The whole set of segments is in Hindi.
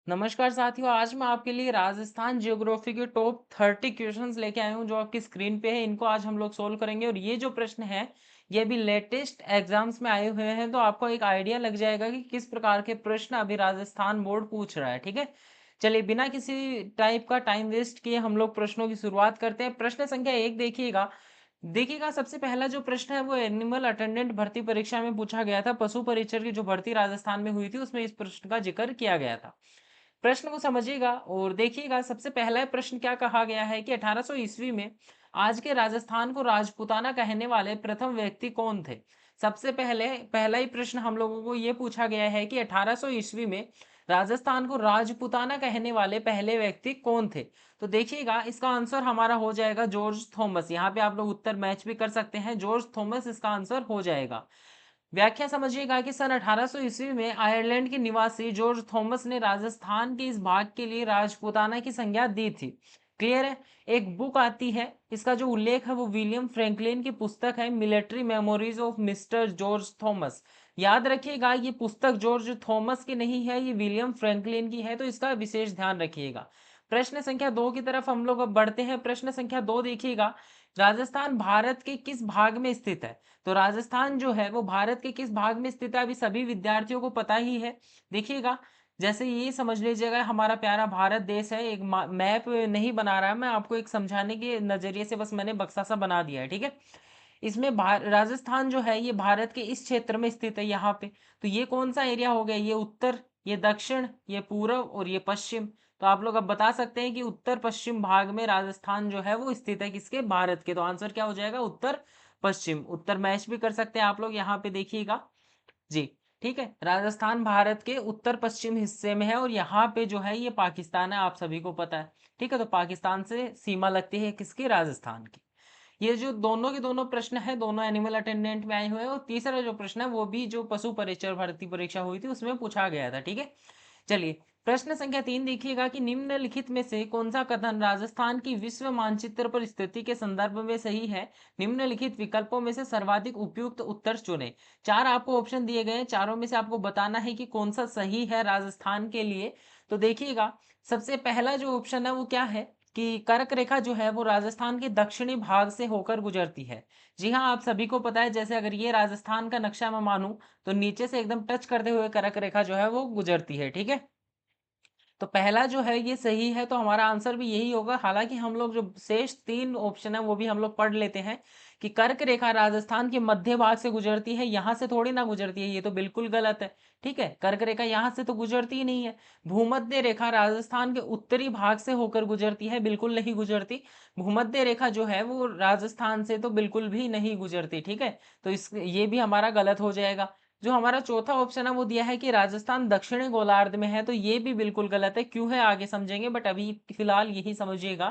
नमस्कार साथियों, आज मैं आपके लिए राजस्थान ज्योग्राफी के टॉप 30 क्वेश्चंस लेके आया हूँ जो आपकी स्क्रीन पे है। इनको आज हम लोग सोल्व करेंगे और ये जो प्रश्न है ये अभी लेटेस्ट एग्जाम्स में आए हुए हैं, तो आपको एक आइडिया लग जाएगा कि किस प्रकार के प्रश्न अभी राजस्थान बोर्ड पूछ रहा है। ठीक है, चलिए बिना किसी टाइप का टाइम वेस्ट किए हम लोग प्रश्नों की शुरुआत करते हैं। प्रश्न संख्या 1 देखिएगा। देखिएगा, सबसे पहला जो प्रश्न है वो एनिमल अटेंडेंट भर्ती परीक्षा में पूछा गया था। पशु परीक्षक की जो भर्ती राजस्थान में हुई थी उसमें इस प्रश्न का जिक्र किया गया था। प्रश्न को समझिएगा और देखिएगा। सबसे पहला प्रश्न क्या कहा गया है कि 1800 ईस्वी में आज के राजस्थान को राजपूताना कहने वाले प्रथम व्यक्ति कौन थे। सबसे पहले पहला ही प्रश्न हम लोगों को ये पूछा गया है कि 1800 ईस्वी में राजस्थान को राजपूताना कहने वाले पहले व्यक्ति कौन थे। तो देखिएगा, इसका आंसर हमारा हो जाएगा जॉर्ज थॉमस। यहाँ पे आप लोग उत्तर मैच भी कर सकते हैं, जॉर्ज थॉमस इसका आंसर हो जाएगा। व्याख्या समझिएगा कि सन 1800 ईस्वी में आयरलैंड के निवासी जॉर्ज थॉमस ने राजस्थान के इस भाग के लिए राजपूताना की संज्ञा दी थी। क्लियर है। एक बुक आती है, इसका जो उल्लेख है वो विलियम फ्रैंकलिन की पुस्तक है military memories of mister George Thomas. याद रखिएगा, ये पुस्तक जॉर्ज थॉमस की नहीं है, ये विलियम फ्रैंकलिन की है, तो इसका विशेष ध्यान रखिएगा। प्रश्न संख्या 2 की तरफ हम लोग अब बढ़ते हैं। प्रश्न संख्या 2 देखिएगा, राजस्थान भारत के किस भाग में स्थित है। तो राजस्थान जो है वो भारत के किस भाग में स्थित है, अभी सभी विद्यार्थियों को पता ही है। देखिएगा, जैसे ये समझ लीजिएगा हमारा प्यारा भारत देश है। एक मैप नहीं बना रहा है मैं, आपको एक समझाने के नजरिए से बस मैंने बक्सा सा बना दिया है। ठीक है, इसमें राजस्थान जो है ये भारत के इस क्षेत्र में स्थित है यहाँ पे। तो ये कौन सा एरिया हो गया, ये उत्तर, ये दक्षिण, ये पूर्व और ये पश्चिम। तो आप लोग अब बता सकते हैं कि उत्तर पश्चिम भाग में राजस्थान जो है वो स्थित है, किसके, भारत के। तो आंसर क्या हो जाएगा, उत्तर पश्चिम। उत्तर मैच भी कर सकते हैं आप लोग, यहाँ पे देखिएगा जी। ठीक है, राजस्थान भारत के उत्तर पश्चिम हिस्से में है और यहाँ पे जो है ये पाकिस्तान है, आप सभी को पता है। ठीक है, तो पाकिस्तान से सीमा लगती है किसकी, राजस्थान की। ये जो दोनों के दोनों प्रश्न है दोनों एनिमल अटेंडेंट में आए हुए हैं, और तीसरा जो प्रश्न है वो भी जो पशु परीक्षक भर्ती परीक्षा हुई थी उसमें पूछा गया था। ठीक है, चलिए प्रश्न संख्या 3 देखिएगा कि निम्नलिखित में से कौन सा कथन राजस्थान की विश्व मानचित्र पर स्थिति के संदर्भ में सही है। निम्नलिखित विकल्पों में से सर्वाधिक उपयुक्त उत्तर चुनें। चार आपको ऑप्शन दिए गए हैं, चारों में से आपको बताना है कि कौन सा सही है राजस्थान के लिए। तो देखिएगा, सबसे पहला जो ऑप्शन है वो क्या है कि कर्क रेखा जो है वो राजस्थान के दक्षिणी भाग से होकर गुजरती है। जी हाँ, आप सभी को पता है, जैसे अगर ये राजस्थान का नक्शा मैं मानूं तो नीचे से एकदम टच करते हुए कर्क रेखा जो है वो गुजरती है। ठीक है, तो पहला जो है ये सही है, तो हमारा आंसर भी यही होगा। हालांकि हम लोग जो शेष तीन ऑप्शन है वो भी हम लोग पढ़ लेते हैं कि कर्क रेखा राजस्थान के मध्य भाग से गुजरती है, यहाँ से थोड़ी ना गुजरती है, ये तो बिल्कुल गलत है। ठीक है, कर्क रेखा यहाँ से तो गुजरती ही नहीं है। भूमध्य रेखा राजस्थान के उत्तरी भाग से होकर गुजरती है, बिल्कुल नहीं गुजरती। भूमध्य रेखा जो है वो राजस्थान से तो बिल्कुल भी नहीं गुजरती। ठीक है, तो इस ये भी हमारा गलत हो जाएगा। जो हमारा चौथा ऑप्शन है वो दिया है कि राजस्थान दक्षिणी गोलार्ध में है, तो ये भी बिल्कुल गलत है। क्यों है आगे समझेंगे, बट अभी फिलहाल यही समझिएगा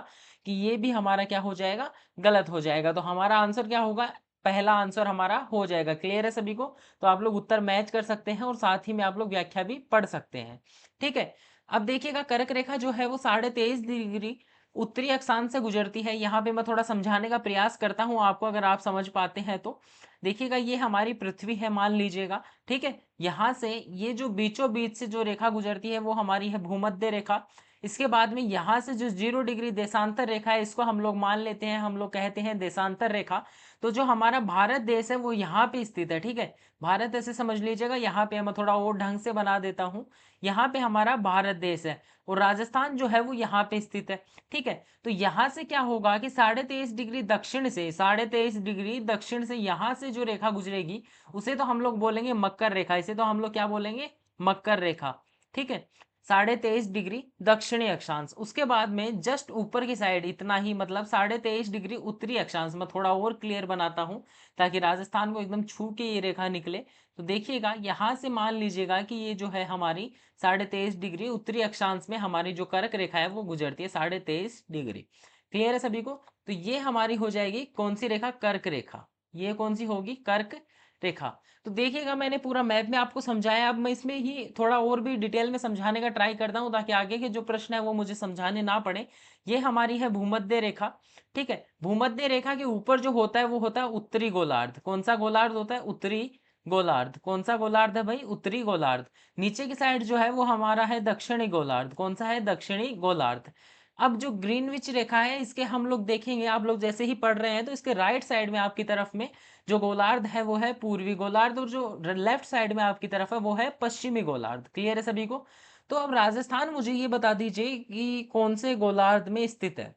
कि ये भी हमारा क्या हो जाएगा, गलत हो जाएगा। तो हमारा आंसर क्या होगा, पहला आंसर हमारा हो जाएगा। क्लियर है सभी को। तो आप लोग उत्तर मैच कर सकते हैं और साथ ही में आप लोग व्याख्या भी पढ़ सकते हैं। ठीक है, अब देखिएगा, कर्क रेखा जो है वो 23.5 डिग्री उत्तरी अक्षांश से गुजरती है। यहाँ पे मैं थोड़ा समझाने का प्रयास करता हूँ आपको, अगर आप समझ पाते हैं तो। देखिएगा, ये हमारी पृथ्वी है मान लीजिएगा। ठीक है, यहाँ से ये जो बीचों बीच से जो रेखा गुजरती है वो हमारी है भूमध्य रेखा। इसके बाद में यहाँ से जो 0 डिग्री देशांतर रेखा है इसको हम लोग मान लेते हैं, हम लोग कहते हैं देशांतर रेखा। तो जो हमारा भारत देश है वो यहाँ पे स्थित है। ठीक है, भारत ऐसे समझ लीजिएगा, यहाँ पे मैं थोड़ा और ढंग से बना देता हूँ। यहाँ पे हमारा भारत देश है और राजस्थान जो है वो यहाँ पे स्थित है। ठीक है, तो यहाँ से क्या होगा कि 23.5 डिग्री दक्षिण से, 23.5 डिग्री दक्षिण से यहाँ से जो रेखा गुजरेगी उसे तो हम लोग बोलेंगे मकर रेखा। इसे तो हम लोग क्या बोलेंगे, मकर रेखा। ठीक है, 23.5 डिग्री दक्षिणी अक्षांश। उसके बाद में जस्ट ऊपर की साइड इतना ही, मतलब 23.5 डिग्री उत्तरी अक्षांश। मैं थोड़ा और क्लियर बनाता हूँ ताकि राजस्थान को एकदम छू के ये रेखा निकले। तो देखिएगा, यहाँ से मान लीजिएगा कि ये जो है हमारी 23.5 डिग्री उत्तरी अक्षांश में हमारी जो कर्क रेखा है वो गुजरती है 23.5 डिग्री। क्लियर है सभी को। तो ये हमारी हो जाएगी कौन सी रेखा, कर्क रेखा। ये कौन सी होगी, कर्क रेखा। तो देखिएगा, मैंने पूरा मैप में आपको समझाया। अब मैं इसमें ही थोड़ा और भी डिटेल में समझाने का ट्राई करता हूँ ताकि आगे के जो प्रश्न है वो मुझे समझाने ना पड़े। ये हमारी है भूमध्य रेखा। ठीक है, भूमध्य रेखा के ऊपर जो होता है वो होता है उत्तरी गोलार्ध। कौन सा गोलार्ध होता है, उत्तरी गोलार्ध। कौन सा गोलार्ध है भाई? उत्तरी गोलार्ध। नीचे की साइड जो है वो हमारा है दक्षिणी गोलार्ध। कौन सा है? दक्षिणी गोलार्ध। अब जो ग्रीनविच रेखा है इसके हम लोग देखेंगे, आप लोग जैसे ही पढ़ रहे हैं तो इसके राइट साइड में आपकी तरफ में जो गोलार्ध है वो है पूर्वी गोलार्ध, और जो लेफ्ट साइड में आपकी तरफ है वो है पश्चिमी गोलार्ध। क्लियर है सभी को? तो अब राजस्थान मुझे ये बता दीजिए कि कौन से गोलार्ध में स्थित है।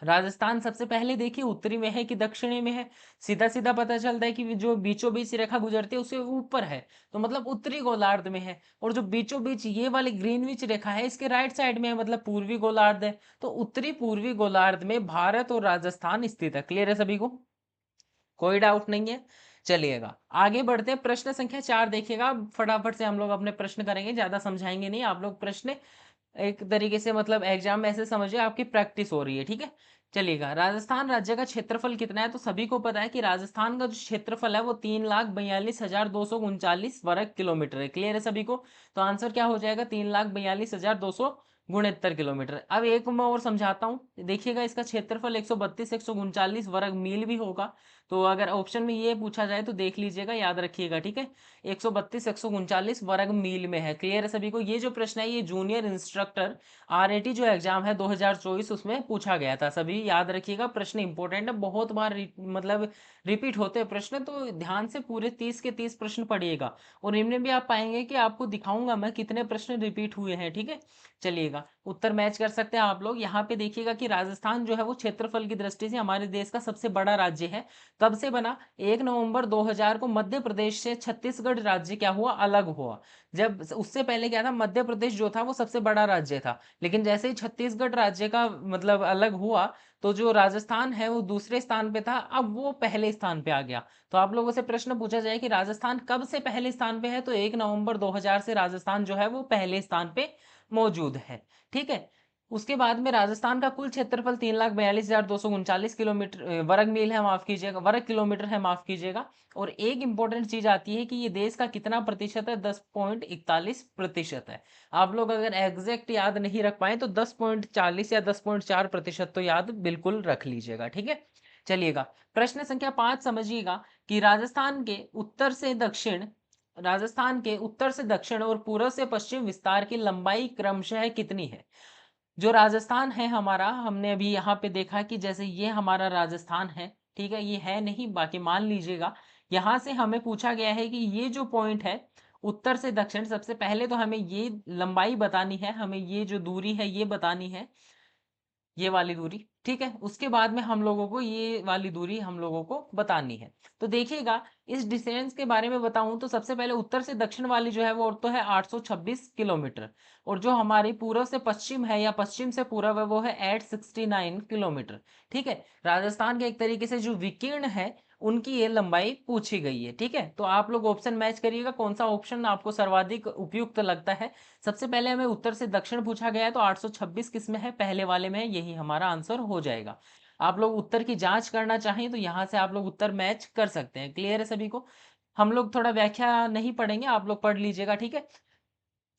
राजस्थान सबसे पहले देखिए उत्तरी में है कि दक्षिणी में है। सीधा सीधा पता चलता है कि जो बीचों बीच रेखा गुजरती है उससे ऊपर है, तो मतलब उत्तरी गोलार्ध में है। और जो बीचों बीच ये वाली ग्रीनविच रेखा है इसके राइट साइड में है, मतलब पूर्वी गोलार्ध है। तो उत्तरी पूर्वी गोलार्ध में भारत और राजस्थान स्थित है। क्लियर है सभी को? कोई डाउट नहीं है? चलिएगा आगे बढ़ते हैं। प्रश्न संख्या 4 देखिएगा, फटाफट से हम लोग अपने प्रश्न करेंगे, ज्यादा समझाएंगे नहीं। आप लोग प्रश्न एक तरीके से मतलब एग्जाम में ऐसे समझिए आपकी प्रैक्टिस हो रही है, ठीक है? चलिएगा, राजस्थान राज्य का क्षेत्रफल कितना है? तो सभी को पता है कि राजस्थान का जो क्षेत्रफल है वो 3,42,239 वर्ग किलोमीटर है। क्लियर है सभी को? तो आंसर क्या हो जाएगा? 3,42,269 किलोमीटर। अब एक मैं और समझाता हूँ, देखिएगा इसका क्षेत्रफल 132,139 वर्ग मील भी होगा। तो अगर ऑप्शन में ये पूछा जाए तो देख लीजिएगा, याद रखिएगा, ठीक है? 132,139 वर्ग मील में है। क्लियर है सभी को? ये जो प्रश्न है ये जूनियर इंस्ट्रक्टर आरएटी जो एग्जाम है 2024 उसमें पूछा गया था। सभी याद रखिएगा, प्रश्न इंपॉर्टेंट है, बहुत बार मतलब रिपीट होते हैं प्रश्न, तो ध्यान से पूरे 30 के 30 प्रश्न पढ़िएगा। और इनमें भी आप पाएंगे कि आपको दिखाऊंगा मैं कितने प्रश्न रिपीट हुए हैं, ठीक है? चलिएगा, उत्तर मैच कर सकते हैं आप लोग। यहाँ पे देखिएगा कि राजस्थान जो है वो क्षेत्रफल की दृष्टि से हमारे देश का सबसे बड़ा राज्य है। कब से बना? 1 नवंबर 2000 को मध्य प्रदेश से छत्तीसगढ़ राज्य क्या हुआ? अलग हुआ। जब उससे पहले क्या था, मध्य प्रदेश जो था वो सबसे बड़ा राज्य था, लेकिन जैसे ही छत्तीसगढ़ राज्य का मतलब अलग हुआ तो जो राजस्थान है वो दूसरे स्थान पे था, अब वो पहले स्थान पे आ गया। तो आप लोगों से प्रश्न पूछा जाए कि राजस्थान कब से पहले स्थान पे है, तो 1 नवंबर 2000 से राजस्थान जो है वो पहले स्थान पे मौजूद है, ठीक है? उसके बाद में राजस्थान का कुल क्षेत्रफल 3,42,239 किलोमीटर वर्ग मील है, माफ कीजिएगा, वर्ग किलोमीटर है, माफ कीजिएगा। और एक इंपॉर्टेंट चीज आती है कि ये देश का कितना प्रतिशत है? 10.41% है। आप लोग अगर एग्जैक्ट याद नहीं रख पाए तो 10.40 या 10.4% तो याद बिल्कुल रख लीजिएगा, ठीक है? चलिएगा, प्रश्न संख्या 5 समझिएगा कि राजस्थान के उत्तर से दक्षिण और पूर्व से पश्चिम विस्तार की लंबाई क्रमशः कितनी है? जो राजस्थान है हमारा, हमने अभी यहाँ पे देखा कि जैसे ये हमारा राजस्थान है, ठीक है? ये है नहीं, बाकी मान लीजिएगा। यहाँ से हमें पूछा गया है कि ये जो पॉइंट है उत्तर से दक्षिण, सबसे पहले तो हमें ये लंबाई बतानी है, हमें ये जो दूरी है ये बतानी है, ये वाली दूरी, ठीक है? उसके बाद में हम लोगों को ये वाली दूरी हम लोगों को बतानी है। तो देखिएगा, इस डिस्टेंस के बारे में बताऊं तो सबसे पहले उत्तर से दक्षिण वाली जो है वो तो है 826 किलोमीटर, और जो हमारी पूर्व से पश्चिम है या पश्चिम से पूर्व है वो है 869 किलोमीटर, ठीक है? राजस्थान के एक तरीके से जो विकीर्ण है उनकी ये लंबाई पूछी गई है, ठीक है? तो आप लोग ऑप्शन मैच करिएगा, कौन सा ऑप्शन आपको सर्वाधिक उपयुक्त लगता है। सबसे पहले हमें उत्तर से दक्षिण पूछा गया है, तो 826 किस में है? पहले वाले में है, यही हमारा आंसर हो जाएगा। आप लोग उत्तर की जांच करना चाहें तो यहाँ से आप लोग उत्तर मैच कर सकते हैं। क्लियर है सभी को? हम लोग थोड़ा व्याख्या नहीं पढ़ेंगे, आप लोग पढ़ लीजिएगा, ठीक है?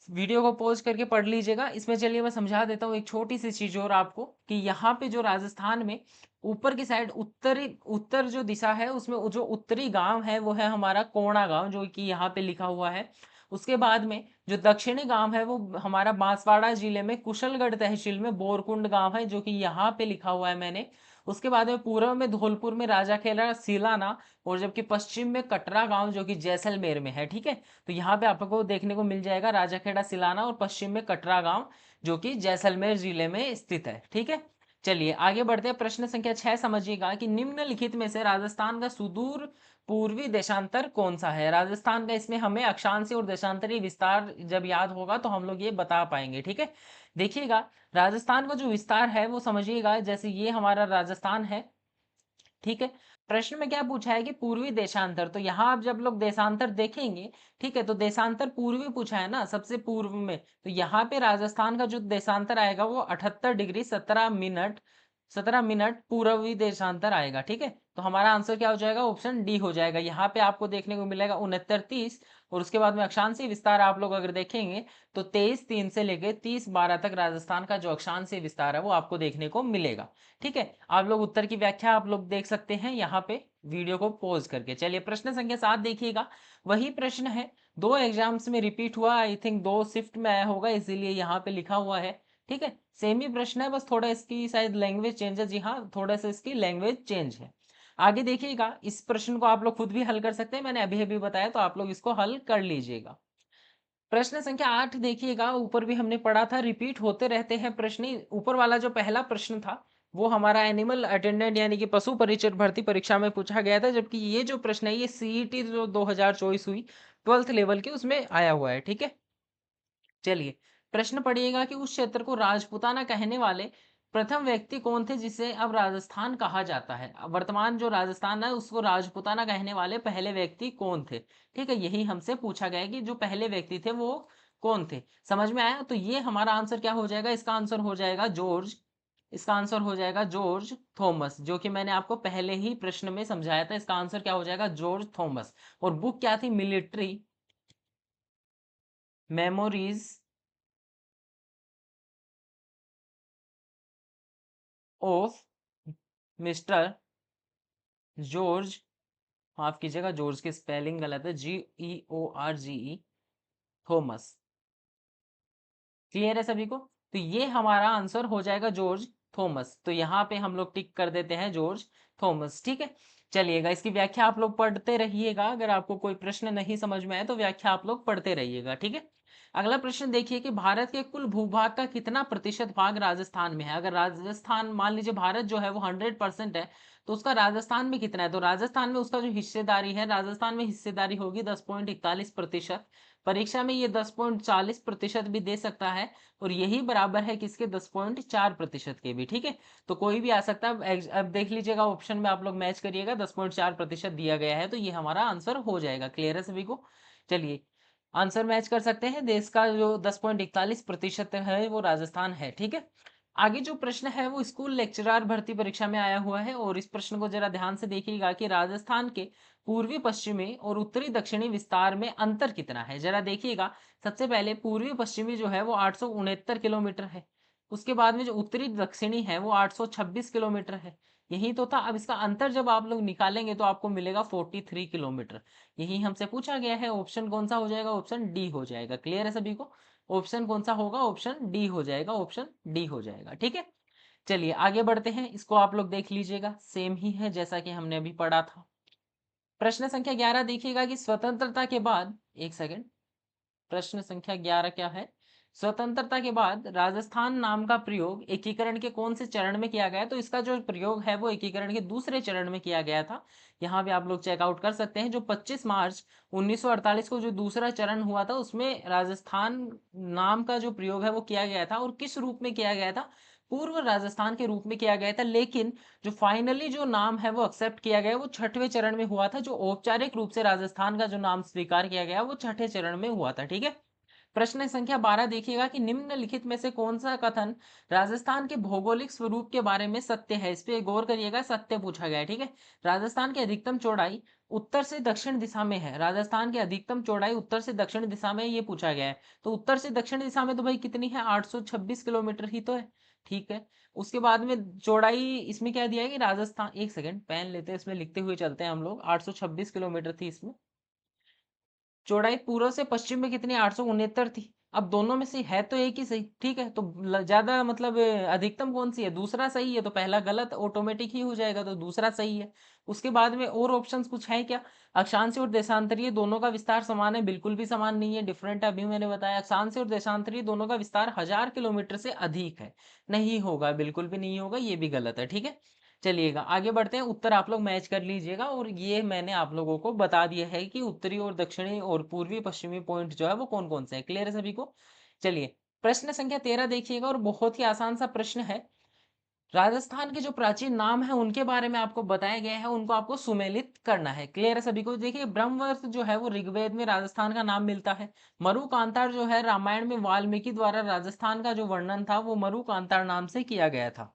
वीडियो को पॉज करके पढ़ लीजिएगा। इसमें चलिए मैं समझा देता हूँ एक छोटी सी चीज और आपको, कि यहाँ पे जो राजस्थान में ऊपर की साइड उत्तर जो दिशा है उसमें जो उत्तरी गांव है वो है हमारा कोणा गांव, जो कि यहाँ पे लिखा हुआ है। उसके बाद में जो दक्षिणी गांव है वो हमारा बांसवाड़ा जिले में कुशलगढ़ तहसील में बोरकुंड गांव है, जो कि यहाँ पे लिखा हुआ है मैंने। उसके बाद में पूर्व में धौलपुर में राजाखेड़ा सिलाना, और जबकि पश्चिम में कटरा गांव जो कि जैसलमेर में है, ठीक है? तो यहाँ पे आपको देखने को मिल जाएगा राजाखेड़ा सिलाना, और पश्चिम में कटरा गांव जो कि जैसलमेर जिले में स्थित है, ठीक है? चलिए आगे बढ़ते हैं। प्रश्न संख्या 6 समझिएगा कि निम्नलिखित में से राजस्थान का सुदूर पूर्वी देशांतर कौन सा है? राजस्थान का इसमें हमें अक्षांशीय और देशांतरीय विस्तार जब याद होगा तो हम लोग ये बता पाएंगे, ठीक है? देखिएगा, राजस्थान का जो विस्तार है वो समझिएगा, जैसे ये हमारा राजस्थान है, ठीक है? प्रश्न में क्या पूछा है कि पूर्वी देशांतर, तो यहाँ आप जब लोग देशांतर देखेंगे, ठीक है, तो देशांतर पूर्वी पूछा है ना, सबसे पूर्व में, तो यहाँ पे राजस्थान का जो देशांतर आएगा वो 78 डिग्री 17 मिनट पूर्वी देशांतर आएगा, ठीक है? तो हमारा आंसर क्या हो जाएगा? ऑप्शन डी हो जाएगा। यहाँ पे आपको देखने को मिलेगा 69 30, और उसके बाद में अक्षांशीय विस्तार आप लोग अगर देखेंगे तो 23-3 से लेकर 30-12 तक राजस्थान का जो अक्षांशीय विस्तार है वो आपको देखने को मिलेगा। ठीक है, आप लोग उत्तर की व्याख्या आप लोग देख सकते हैं यहाँ पे वीडियो को पॉज करके। चलिए प्रश्न संख्या 7 देखिएगा, वही प्रश्न है, 2 एग्जाम्स में रिपीट हुआ, आई थिंक 2 शिफ्ट में आया होगा इसीलिए यहाँ पे लिखा हुआ है। ठीक है, सेम ही प्रश्न है, बस थोड़ा इसकी शायद लैंग्वेज चेंज है। जी हाँ, थोड़ा सा इसकी लैंग्वेज चेंज है। आगे देखिएगा, इस प्रश्न को आप लोग खुद भी हल कर सकते हैं, मैंने अभी अभी बताया, तो आप लोग इसको हल कर लीजिएगा। प्रश्न संख्या 8 देखिएगा, ऊपर भी हमने पढ़ा था, रिपीट होते रहते हैं प्रश्न। ऊपर वाला जो पहला प्रश्न था वो हमारा एनिमल अटेंडेंट यानी कि पशु परिचर भर्ती परीक्षा में पूछा गया था, जबकि ये जो प्रश्न है ये सीईटी जो 2024 हुई 12th लेवल की उसमें आया हुआ है। ठीक है, चलिए प्रश्न पढ़िएगा कि उस क्षेत्र को राजपूताना कहने वाले प्रथम व्यक्ति कौन थे जिसे अब राजस्थान कहा जाता है। अब वर्तमान जो राजस्थान है उसको राजपूताना कहने वाले पहले व्यक्ति कौन थे। ठीक है, यही हमसे पूछा गया है कि जो पहले व्यक्ति थे वो कौन थे। समझ में आया? तो ये हमारा आंसर क्या हो जाएगा, इसका आंसर हो जाएगा जॉर्ज, इसका आंसर हो जाएगा जॉर्ज थॉमस, जो कि मैंने आपको पहले ही प्रश्न में समझाया था। इसका आंसर क्या हो जाएगा, जॉर्ज थॉमस। और बुक क्या थी, military memories of mister George, माफ कीजिएगा जॉर्ज की स्पेलिंग गलत है, GEORGE थॉमस। क्लियर है सभी को? तो ये हमारा आंसर हो जाएगा जॉर्ज थॉमस। तो यहाँ पे हम लोग टिक कर देते हैं जॉर्ज थॉमस। ठीक है, चलिएगा इसकी व्याख्या आप लोग पढ़ते रहिएगा, अगर आपको कोई प्रश्न नहीं समझ में आए तो व्याख्या आप लोग पढ़ते रहिएगा। ठीक है, अगला प्रश्न देखिए कि भारत के कुल भूभाग का कितना प्रतिशत भाग राजस्थान में है। अगर राजस्थान, मान लीजिए भारत जो है वो 100% है, तो उसका राजस्थान में कितना है। तो राजस्थान में उसका जो हिस्सेदारी है, राजस्थान में हिस्सेदारी होगी 10.41%। परीक्षा में ये 10.40% भी दे सकता है, और यही बराबर है किसके, 10.4% के भी। ठीक है, तो कोई भी आ सकता है। अब देख लीजिएगा ऑप्शन में आप लोग मैच करिएगा, 10.4% दिया गया है, तो ये हमारा आंसर हो जाएगा। क्लियर है सभी को? चलिए आंसर मैच कर सकते हैं, देश का जो 10.41% है वो राजस्थान है। ठीक है, आगे जो प्रश्न है वो स्कूल लेक्चरर भर्ती परीक्षा में आया हुआ है, और इस प्रश्न को जरा ध्यान से देखिएगा कि राजस्थान के पूर्वी पश्चिमी और उत्तरी दक्षिणी विस्तार में अंतर कितना है। जरा देखिएगा, सबसे पहले पूर्वी पश्चिमी जो है वो 869 किलोमीटर है, उसके बाद में जो उत्तरी दक्षिणी है वो 826 किलोमीटर है। यही तो था। अब इसका अंतर जब आप लोग निकालेंगे तो आपको मिलेगा 43 किलोमीटर। यही हमसे पूछा गया है। ऑप्शन कौन सा हो जाएगा, ऑप्शन डी हो जाएगा। क्लियर है सभी को? ऑप्शन कौन सा होगा, ऑप्शन डी हो जाएगा, ऑप्शन डी हो जाएगा। ठीक है, चलिए आगे बढ़ते हैं, इसको आप लोग देख लीजिएगा, सेम ही है जैसा कि हमने अभी पढ़ा था। प्रश्न संख्या 11 देखिएगा कि स्वतंत्रता के बाद, एक सेकंड, प्रश्न संख्या 11 क्या है, स्वतंत्रता के बाद राजस्थान नाम का प्रयोग एकीकरण के कौन से चरण में किया गया। तो इसका जो प्रयोग है वो एकीकरण के दूसरे चरण में किया गया था। यहाँ भी आप लोग चेकआउट कर सकते हैं, जो 25 मार्च 1948 को जो दूसरा चरण हुआ था उसमें राजस्थान नाम का जो प्रयोग है वो किया गया था। और किस रूप में किया गया था, पूर्व राजस्थान के रूप में किया गया था। लेकिन जो फाइनली जो नाम है वो एक्सेप्ट किया गया वो छठवें चरण में हुआ था। जो औपचारिक रूप से राजस्थान का जो नाम स्वीकार किया गया वो छठे चरण में हुआ था। ठीक है, प्रश्न संख्या 12 देखिएगा कि निम्नलिखित में से कौन सा कथन राजस्थान के भौगोलिक स्वरूप के बारे में सत्य है। इस पे गौर करिएगा, सत्य पूछा गया है। ठीक है, राजस्थान की अधिकतम चौड़ाई उत्तर से दक्षिण दिशा में है, राजस्थान की अधिकतम चौड़ाई उत्तर से दक्षिण दिशा में, ये पूछा गया है। तो उत्तर से दक्षिण दिशा में तो भाई कितनी है, 826 किलोमीटर ही तो है। ठीक है, उसके बाद में चौड़ाई इसमें क्या दिया है कि राजस्थान, एक सेकंड पेन लेते हैं, इसमें लिखते हुए चलते हैं हम लोग। 826 किलोमीटर थी इसमें चौड़ाई, पूर्व से पश्चिम में कितनी, 869 थी। अब दोनों में से है तो एक ही सही। ठीक है, तो ज्यादा मतलब अधिकतम कौन सी है, दूसरा सही है, तो पहला गलत ऑटोमेटिक ही हो जाएगा, तो दूसरा सही है। उसके बाद में और ऑप्शंस कुछ है क्या, अक्षांशीय और देशांतरीय दोनों का विस्तार समान है, बिल्कुल भी समान नहीं है, डिफरेंट है। अभी मैंने बताया अक्षांशीय और देशांतरीय दोनों का विस्तार 1000 किलोमीटर से अधिक है, नहीं होगा, बिल्कुल भी नहीं होगा, ये भी गलत है। ठीक है, चलिएगा आगे बढ़ते हैं, उत्तर आप लोग मैच कर लीजिएगा। और ये मैंने आप लोगों को बता दिया है कि उत्तरी और दक्षिणी और पूर्वी पश्चिमी पॉइंट जो है वो कौन कौन से हैं। क्लियर है सभी को? चलिए प्रश्न संख्या 13 देखिएगा, और बहुत ही आसान सा प्रश्न है। राजस्थान के जो प्राचीन नाम है उनके बारे में आपको बताया गया है, उनको आपको सुमेलित करना है। क्लियर है सभी को? देखिए ब्रह्मवर्ष जो है वो ऋग्वेद में राजस्थान का नाम मिलता है। मरु कांतार जो है रामायण में वाल्मीकि द्वारा राजस्थान का जो वर्णन था वो मरु कांतार नाम से किया गया था।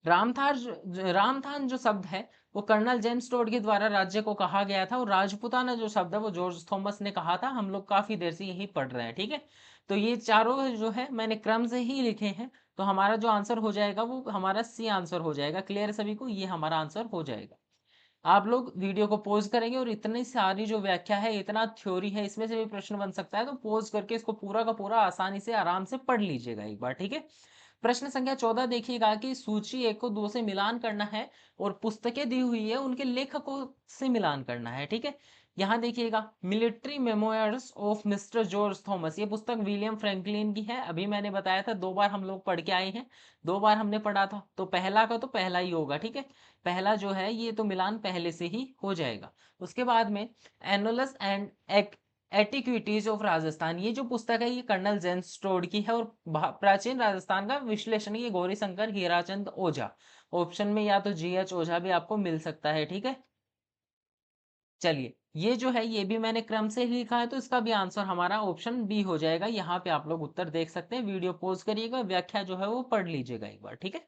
रामथान जो शब्द है वो कर्नल जेम्स टोड के द्वारा राज्य को कहा गया था, और राजपूताना जो शब्द है वो जॉर्ज थॉमस ने कहा था। हम लोग काफी देर से यही पढ़ रहे हैं, ठीक है। तो ये चारों जो है मैंने क्रम से ही लिखे हैं, तो हमारा जो आंसर हो जाएगा वो हमारा सी आंसर हो जाएगा। क्लियर सभी को, ये हमारा आंसर हो जाएगा। आप लोग वीडियो को पॉज करेंगे और इतनी सारी जो व्याख्या है, इतना थ्योरी है, इसमें से भी प्रश्न बन सकता है, तो पॉज करके इसको पूरा का पूरा आसानी से आराम से पढ़ लीजिएगा एक बार, ठीक है। प्रश्न संख्या 14 देखिएगा कि सूची 1 को 2 से मिलान करना है और पुस्तकें दी हुई है, उनके लेखकों से मिलान करना है, ठीक है। यहाँ देखिएगा, military memoirs of mister George Thomas, ये पुस्तक विलियम फ्रैंकलिन की है। अभी मैंने बताया था 2 बार हम लोग पढ़ के आए हैं, 2 बार हमने पढ़ा था, तो पहला का तो पहला ही होगा, ठीक है। पहला जो है ये तो मिलान पहले से ही हो जाएगा। उसके बाद में एनुलस एंड एटिक्विटीज ऑफ राजस्थान, ये जो पुस्तक है ये कर्नल जेम्स टोड की है, और प्राचीन राजस्थान का विश्लेषण ये गौरीशंकर हीराचंद ओझा। ऑप्शन में या तो जीएच ओझा भी आपको मिल सकता है, ठीक है। चलिए, ये जो है ये भी मैंने क्रम से ही लिखा है, तो इसका भी आंसर हमारा ऑप्शन बी हो जाएगा। यहाँ पे आप लोग उत्तर देख सकते हैं। वीडियो पॉज करिएगा, व्याख्या जो है वो पढ़ लीजिएगा एक बार, ठीक है।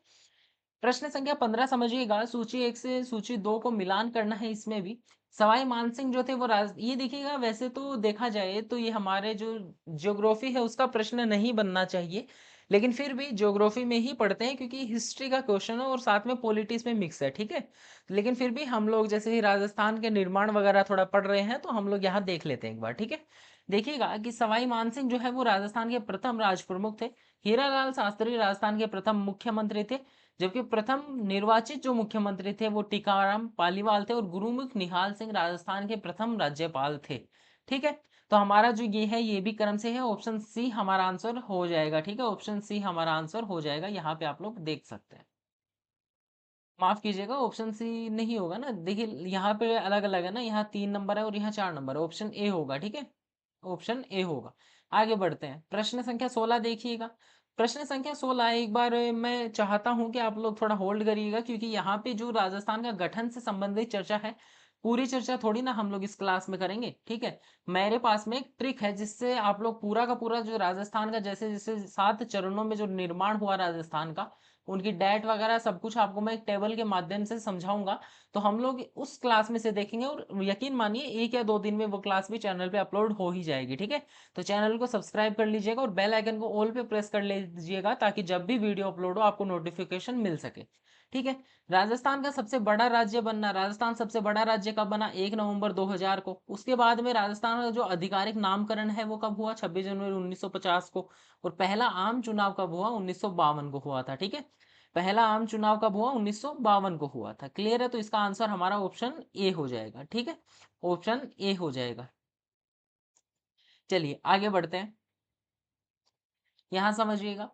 प्रश्न संख्या 15 समझिएगा, सूची 1 से सूची 2 को मिलान करना है। इसमें भी सवाई मानसिंह जो थे वो ये देखिएगा, वैसे तो देखा जाए तो ये हमारे जो ज्योग्राफी है उसका प्रश्न नहीं बनना चाहिए, लेकिन फिर भी ज्योग्राफी में ही पढ़ते हैं क्योंकि हिस्ट्री का क्वेश्चन है और साथ में पॉलिटिक्स में मिक्स है, ठीक है। लेकिन फिर भी हम लोग जैसे ही राजस्थान के निर्माण वगैरह थोड़ा पढ़ रहे हैं, तो हम लोग यहाँ देख लेते हैं एक बार, ठीक है। देखिएगा कि सवाई मानसिंह जो है वो राजस्थान के प्रथम राज प्रमुख थे। हीरालाल शास्त्री राजस्थान के प्रथम मुख्यमंत्री थे, जबकि प्रथम निर्वाचित जो मुख्यमंत्री थे वो टीकाराम पालीवाल थे, और गुरुमुख निहाल सिंह राजस्थान के प्रथम राज्यपाल थे, ठीक है। तो हमारा जो ये है ये भी क्रम से है, ऑप्शन सी हमारा आंसर हो जाएगा, ठीक है। ऑप्शन सी हमारा आंसर हो जाएगा, यहाँ पे आप लोग देख सकते हैं। माफ कीजिएगा, ऑप्शन सी नहीं होगा ना, देखिए यहाँ पे अलग अलग है ना, यहाँ 3 नंबर है और यहाँ 4 नंबर है, ऑप्शन ए होगा, ठीक है। ऑप्शन ए होगा। आगे बढ़ते हैं, प्रश्न संख्या 16 देखिएगा। प्रश्न संख्या 16 एक बार मैं चाहता हूं कि आप लोग थोड़ा होल्ड करिएगा, क्योंकि यहाँ पे जो राजस्थान का गठन से संबंधित चर्चा है, पूरी चर्चा थोड़ी ना हम लोग इस क्लास में करेंगे, ठीक है। मेरे पास में एक ट्रिक है जिससे आप लोग पूरा का पूरा जो राजस्थान का जैसे जैसे 7 चरणों में जो निर्माण हुआ राजस्थान का, उनकी डेट वगैरह सब कुछ आपको मैं एक टेबल के माध्यम से समझाऊंगा। तो हम लोग उस क्लास में से देखेंगे, और यकीन मानिए 1 या 2 दिन में वो क्लास भी चैनल पे अपलोड हो ही जाएगी, ठीक है। तो चैनल को सब्सक्राइब कर लीजिएगा और बेल आइकन को ऑल पे प्रेस कर लीजिएगा, ताकि जब भी वीडियो अपलोड हो आपको नोटिफिकेशन मिल सके, ठीक है। राजस्थान का सबसे बड़ा राज्य बनना, राजस्थान सबसे बड़ा राज्य कब बना? 1 नवंबर 2000 को। उसके बाद में राजस्थान का जो आधिकारिक नामकरण है वो कब हुआ? 26 जनवरी 1950 को। और पहला आम चुनाव कब हुआ? 1952 को हुआ था, ठीक है। पहला आम चुनाव कब हुआ? 1952 को हुआ था। क्लियर है? तो इसका आंसर हमारा ऑप्शन ए हो जाएगा, ठीक है। ऑप्शन ए हो जाएगा। चलिए आगे बढ़ते हैं, यहां समझिएगा।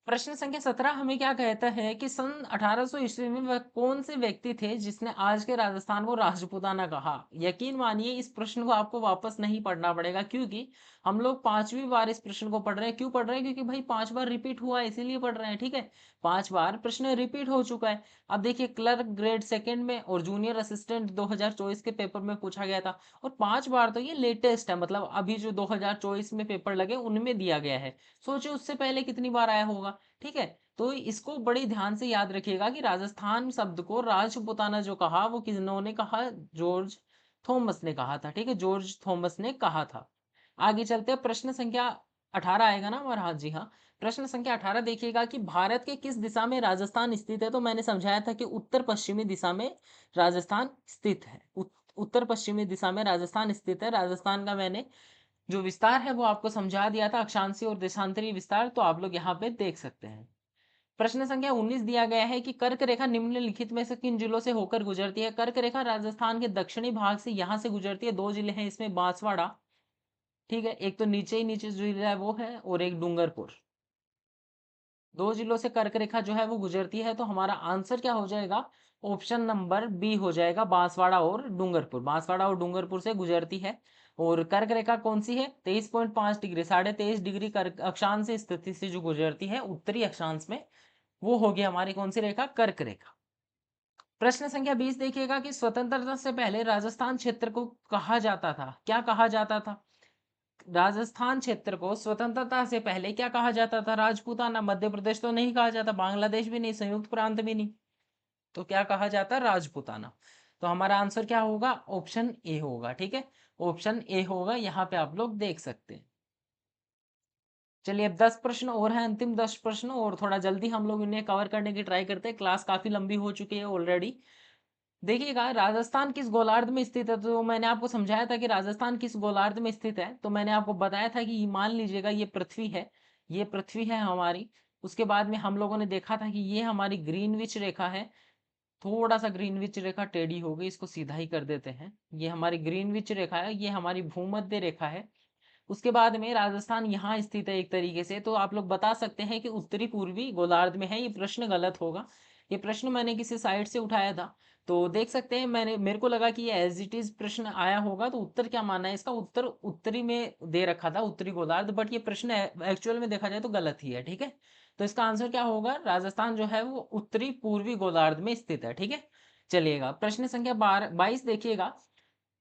प्रश्न संख्या 17 हमें क्या कहता है कि सन 1800 ईस्वी में वह कौन से व्यक्ति थे जिसने आज के राजस्थान को राजपूताना कहा? यकीन मानिए इस प्रश्न को आपको वापस नहीं पढ़ना पड़ेगा, क्योंकि हम लोग 5वीं बार इस प्रश्न को पढ़ रहे हैं। क्यों पढ़ रहे हैं? क्योंकि भाई 5 बार रिपीट हुआ है, इसीलिए पढ़ रहे हैं, ठीक है। 5 बार प्रश्न रिपीट हो चुका है। अब देखिए, क्लर्क ग्रेड सेकंड में और जूनियर असिस्टेंट 2024 के पेपर में पूछा गया था, और 5 बार तो ये लेटेस्ट है, मतलब अभी जो 2024 में पेपर लगे उनमें दिया गया है। सोचिए उससे पहले कितनी बार आया होगा, ठीक है। तो इसको बड़ी ध्यान से याद रखिएगा कि राजस्थान शब्द को राजपुताना जो कहा वो किन्होंने कहा? जॉर्ज थॉमस ने कहा था, ठीक है। जॉर्ज थॉमस ने कहा था। आगे चलते हैं, प्रश्न संख्या 18 आएगा ना हमारा? हाँ जी हाँ। प्रश्न संख्या 18 देखिएगा कि भारत के किस दिशा में राजस्थान स्थित है? तो मैंने समझाया था कि उत्तर पश्चिमी दिशा में राजस्थान स्थित है। उत्तर पश्चिमी दिशा में राजस्थान स्थित है। राजस्थान का मैंने जो विस्तार है वो आपको समझा दिया था, अक्षांशीय और देशांतरी विस्तार, तो आप लोग यहाँ पे देख सकते हैं। प्रश्न संख्या 19 दिया गया है कि कर्क रेखा निम्नलिखित में से किन जिलों से होकर गुजरती है? कर्क रेखा राजस्थान के दक्षिणी भाग से यहाँ से गुजरती है। 2 जिले हैं इसमें, बांसवाड़ा, ठीक है, एक तो नीचे ही नीचे जो जिला है वो है, और एक डूंगरपुर। 2 जिलों से कर्क रेखा जो है वो गुजरती है, तो हमारा आंसर क्या हो जाएगा? ऑप्शन नंबर बी हो जाएगा, बांसवाड़ा और डूंगरपुर। बांसवाड़ा और डूंगरपुर से गुजरती है। और कर्क रेखा कौन सी है? 23.5 डिग्री, 23.5 डिग्री कर्क अक्षांश से स्थिति से जो गुजरती है उत्तरी अक्षांश में, वो होगी हमारी कौन सी रेखा? कर्क रेखा। प्रश्न संख्या 20 देखिएगा कि स्वतंत्रता से पहले राजस्थान क्षेत्र को कहा जाता था, क्या कहा जाता था? राजस्थान क्षेत्र को स्वतंत्रता से पहले क्या कहा जाता था? राजपूताना। मध्य प्रदेश तो नहीं कहा जाता, बांग्लादेश भी नहीं, संयुक्त प्रांत भी नहीं, तो क्या कहा जाता? राजपूताना। तो हमारा आंसर क्या होगा? ऑप्शन ए होगा। ठीक है, ऑप्शन ए होगा, यहाँ पे आप लोग देख सकते हैं। चलिए अब 10 प्रश्न और हैं, अंतिम 10 प्रश्न, और थोड़ा जल्दी हम लोग इन्हें कवर करने की ट्राई करते हैं, क्लास काफी लंबी हो चुकी है ऑलरेडी। देखिएगा, राजस्थान किस गोलार्ध में स्थित है? तो मैंने आपको समझाया था कि राजस्थान किस गोलार्ध में स्थित है, तो मैंने आपको बताया था कि मान लीजिएगा ये पृथ्वी है, ये पृथ्वी है हमारी। उसके बाद में हम लोगों ने देखा था कि ये हमारी ग्रीनविच रेखा है। थोड़ा सा ग्रीनविच रेखा टेढ़ी हो गई, इसको सीधा ही कर देते हैं। ये हमारी ग्रीनविच रेखा है, ये हमारी भूमध्य रेखा है। उसके बाद में राजस्थान यहाँ स्थित है एक तरीके से, तो आप लोग बता सकते हैं कि उत्तरी पूर्वी गोलार्ध में है। ये प्रश्न गलत होगा, ये प्रश्न मैंने किसी साइट से उठाया था, तो देख सकते हैं। मेरे को लगा कि ये एज इट इज प्रश्न आया होगा, तो उत्तर क्या मानना है इसका? उत्तर उत्तरी में दे रखा था, उत्तरी गोलार्ध, बट ये प्रश्न एक्चुअल में देखा जाए तो गलत ही है। ठीक है, तो इसका आंसर क्या होगा? राजस्थान जो है वो उत्तरी पूर्वी गोलार्ध में स्थित है। ठीक है, चलिएगा प्रश्न संख्या 22 देखिएगा।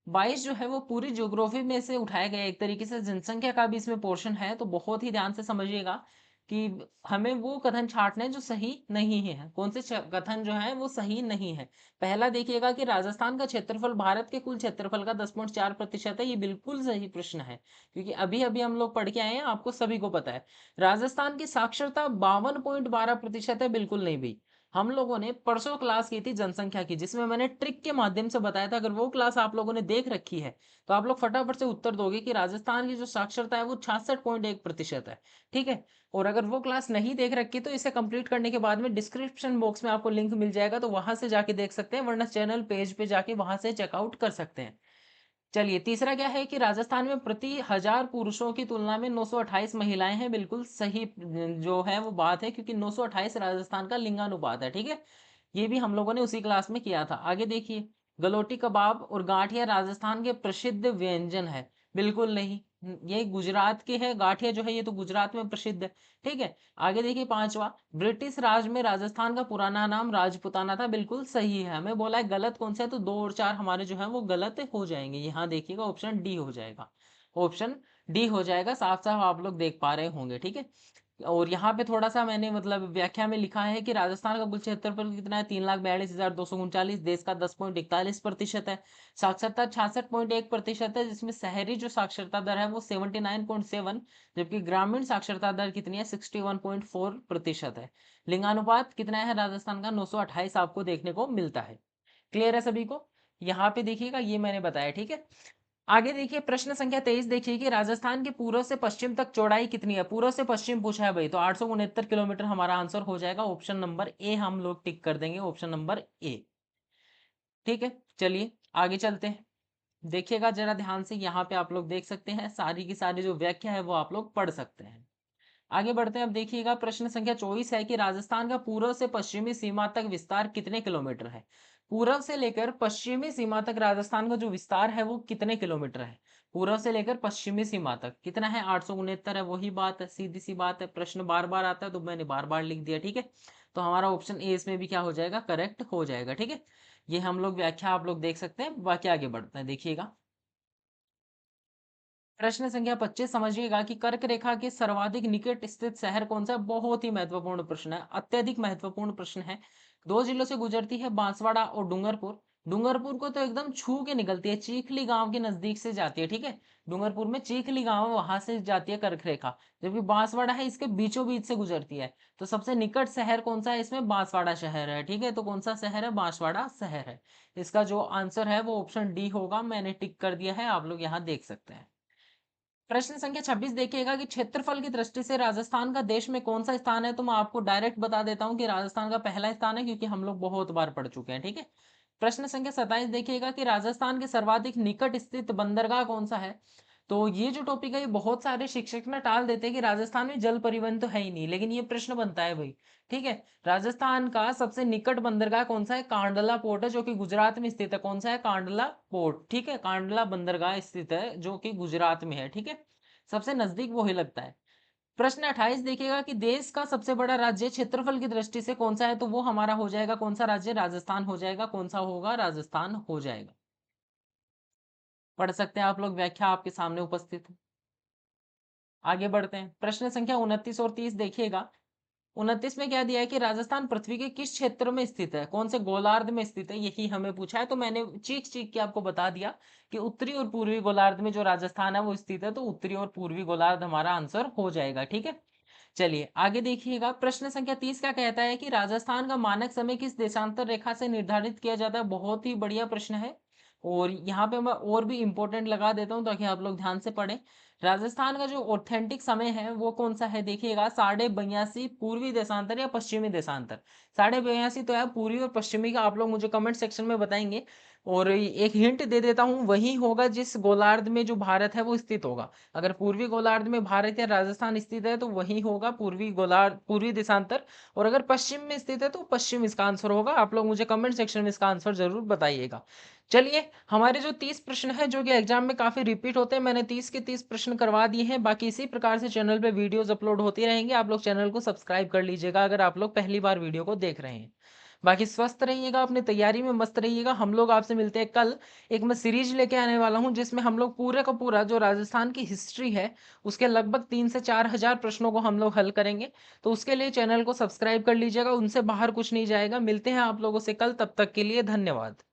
22 जो है वो पूरी ज्योग्राफी में से उठाया गया एक तरीके से, जनसंख्या का भी इसमें पोर्शन है, तो बहुत ही ध्यान से समझिएगा कि हमें वो कथन छांटने हैं जो सही नहीं है। कौन से कथन जो है वो सही नहीं है? पहला देखिएगा कि राजस्थान का क्षेत्रफल भारत के कुल क्षेत्रफल का 10.4% है। ये बिल्कुल सही प्रश्न है, क्योंकि अभी अभी हम लोग पढ़ के आए हैं, आपको सभी को पता है। राजस्थान की साक्षरता 52.12% है, बिल्कुल नहीं भाई। हम लोगों ने परसों क्लास की थी जनसंख्या की, जिसमें मैंने ट्रिक के माध्यम से बताया था। अगर वो क्लास आप लोगों ने देख रखी है तो आप लोग फटाफट से उत्तर दोगे कि राजस्थान की जो साक्षरता है वो 66.1% है। ठीक है, और अगर वो क्लास नहीं देख रखी तो इसे कंप्लीट करने के बाद में डिस्क्रिप्शन बॉक्स में आपको लिंक मिल जाएगा, तो वहां से जाके देख सकते हैं, वरना चैनल पेज पे जाके वहां से चेकआउट कर सकते हैं। चलिए तीसरा क्या है कि राजस्थान में प्रति 1000 पुरुषों की तुलना में 928 महिलाएं हैं। बिल्कुल सही जो है वो बात है, क्योंकि 928 राजस्थान का लिंगानुपात है। ठीक है, ये भी हम लोगों ने उसी क्लास में किया था। आगे देखिए, गलोटी कबाब और गांठिया राजस्थान के प्रसिद्ध व्यंजन है। बिल्कुल नहीं, ये गुजरात के है। गांठिया जो है ये तो गुजरात में प्रसिद्ध है। ठीक है, आगे देखिए पांचवा, ब्रिटिश राज में राजस्थान का पुराना नाम राजपुताना था। बिल्कुल सही है, हमें बोला है गलत कौन सा है, तो 2 और 4 हमारे जो है वो गलत हो जाएंगे। यहाँ देखिएगा ऑप्शन डी हो जाएगा, ऑप्शन डी हो जाएगा, साफ साफ आप लोग देख पा रहे होंगे। ठीक है, और यहाँ पे थोड़ा सा मैंने मतलब व्याख्या में लिखा है कि राजस्थान का कुल क्षेत्रफल कितना है? 3,42,239, देश का 10.41% है। साक्षरता 66.1% है, जिसमें शहरी जो साक्षरता दर है वो 79.7, जबकि ग्रामीण साक्षरता दर कितनी है? 61.4% है। लिंगानुपात कितना है राजस्थान का? 928 आपको देखने को मिलता है। क्लियर है सभी को? यहाँ पे देखिएगा, ये मैंने बताया। ठीक है, आगे देखिए प्रश्न संख्या 23 देखिए कि राजस्थान के पूर्व से पश्चिम तक चौड़ाई कितनी है? पूर्व से पश्चिम पूछा है भाई, तो 869 किलोमीटर हमारा आंसर हो जाएगा। ऑप्शन नंबर ए हम लोग टिक कर देंगे, ऑप्शन नंबर ए। ठीक है, चलिए आगे चलते हैं। देखिएगा जरा ध्यान से, यहाँ पे आप लोग देख सकते हैं सारी की सारी जो व्याख्या है वो आप लोग पढ़ सकते हैं। आगे बढ़ते हैं। अब देखिएगा प्रश्न संख्या 24 है कि राजस्थान का पूर्व से पश्चिमी सीमा तक विस्तार कितने किलोमीटर है? पूर्व से लेकर पश्चिमी सीमा तक राजस्थान का जो विस्तार है वो कितने किलोमीटर है? पूर्व से लेकर पश्चिमी सीमा तक कितना है? 869 है। वही बात है, सीधी सी बात है, प्रश्न बार बार आता है तो मैंने बार बार लिख दिया। ठीक है, तो हमारा ऑप्शन ए इसमें भी क्या हो जाएगा? करेक्ट हो जाएगा। ठीक है, ये हम लोग व्याख्या आप लोग देख सकते हैं। बाकी आगे बढ़ते हैं, देखिएगा प्रश्न संख्या 25 समझिएगा कि कर्क रेखा के सर्वाधिक निकट स्थित शहर कौन सा है? बहुत ही महत्वपूर्ण प्रश्न है, अत्यधिक महत्वपूर्ण प्रश्न है। 2 जिलों से गुजरती है, बांसवाड़ा और डूंगरपुर। डूंगरपुर को तो एकदम छू के निकलती है, चीखली गांव के नजदीक से जाती है। ठीक है, डूंगरपुर में चीखली गांव है, वहां से जाती है कर्क रेखा। जबकि बांसवाड़ा है इसके बीचों बीच से गुजरती है। तो सबसे निकट शहर कौन सा है इसमें? बांसवाड़ा शहर है। ठीक है, तो कौन सा शहर है? बांसवाड़ा शहर है। इसका जो आंसर है वो ऑप्शन डी होगा, मैंने टिक कर दिया है, आप लोग यहाँ देख सकते हैं। प्रश्न संख्या 26 देखिएगा कि क्षेत्रफल की दृष्टि से राजस्थान का देश में कौन सा स्थान है? तो मैं आपको डायरेक्ट बता देता हूं कि राजस्थान का पहला स्थान है, क्योंकि हम लोग बहुत बार पढ़ चुके हैं। ठीक है, प्रश्न संख्या 27 देखिएगा कि राजस्थान के सर्वाधिक निकट स्थित बंदरगाह कौन सा है? तो ये जो टॉपिक है ये बहुत सारे शिक्षक ना टाल देते हैं कि राजस्थान में जल परिवहन तो है ही नहीं, लेकिन ये प्रश्न बनता है भाई। ठीक है, राजस्थान का सबसे निकट बंदरगाह कौन सा है? कांडला पोर्ट है, जो कि गुजरात में स्थित है। कौन सा है? कांडला पोर्ट। ठीक है, कांडला बंदरगाह स्थित है जो कि गुजरात में है। ठीक है, सबसे नजदीक वो ही लगता है। प्रश्न 28 देखिएगा कि देश का सबसे बड़ा राज्य क्षेत्रफल की दृष्टि से कौन सा है? तो वो हमारा हो जाएगा कौन सा राज्य? राजस्थान हो जाएगा। कौन सा होगा? राजस्थान हो जाएगा। पढ़ सकते हैं आप लोग, व्याख्या आपके सामने उपस्थित है। आगे बढ़ते हैं। प्रश्न संख्या 29 और 30 देखिएगा। 29 में क्या दिया है कि राजस्थान पृथ्वी के किस क्षेत्र में स्थित है, कौन से गोलार्ध में स्थित है, यही हमें पूछा है। तो मैंने चीख-चीख के आपको बता दिया कि उत्तरी और पूर्वी गोलार्ध में जो राजस्थान है वो स्थित है, तो उत्तरी और पूर्वी गोलार्ध हमारा आंसर हो जाएगा, ठीक है। चलिए आगे देखिएगा। प्रश्न संख्या 30 क्या कहता है कि राजस्थान का मानक समय किस देशांतर रेखा से निर्धारित किया जाता है। बहुत ही बढ़िया प्रश्न है और यहाँ पे मैं और भी इंपॉर्टेंट लगा देता हूँ ताकि आप लोग ध्यान से पढ़ें। राजस्थान का जो ऑथेंटिक समय है वो कौन सा है, देखिएगा 82.5 पूर्वी देशांतर या पश्चिमी देशांतर। 82.5 तो है पूर्वी और पश्चिमी का, आप लोग मुझे कमेंट सेक्शन में बताएंगे। और एक हिंट दे देता हूँ, वही होगा जिस गोलार्ध में जो भारत है वो स्थित होगा। अगर पूर्वी गोलार्ध में भारत या राजस्थान स्थित है तो वही होगा पूर्वी गोलार्ध, पूर्वी देशांतर। और अगर पश्चिम में स्थित है तो पश्चिम इसका आंसर होगा। आप लोग मुझे कमेंट सेक्शन में इसका आंसर जरूर बताइएगा। चलिए हमारे जो 30 प्रश्न है जो कि एग्जाम में काफी रिपीट होते हैं, मैंने 30 के 30 प्रश्न करवा दिए हैं। बाकी इसी प्रकार से चैनल पे वीडियोस अपलोड होती रहेंगे। आप लोग चैनल को सब्सक्राइब कर लीजिएगा अगर आप लोग पहली बार वीडियो को देख रहे हैं। बाकी स्वस्थ रहिएगा, अपनी तैयारी में मस्त रहिएगा। हम लोग आपसे मिलते हैं कल। एक मैं सीरीज लेके आने वाला हूं जिसमें हम लोग पूरे का पूरा जो राजस्थान की हिस्ट्री है उसके लगभग 3 से 4 हजार प्रश्नों को हम लोग हल करेंगे। तो उसके लिए चैनल को सब्सक्राइब कर लीजिएगा, उनसे बाहर कुछ नहीं जाएगा। मिलते हैं आप लोगों से कल, तब तक के लिए धन्यवाद।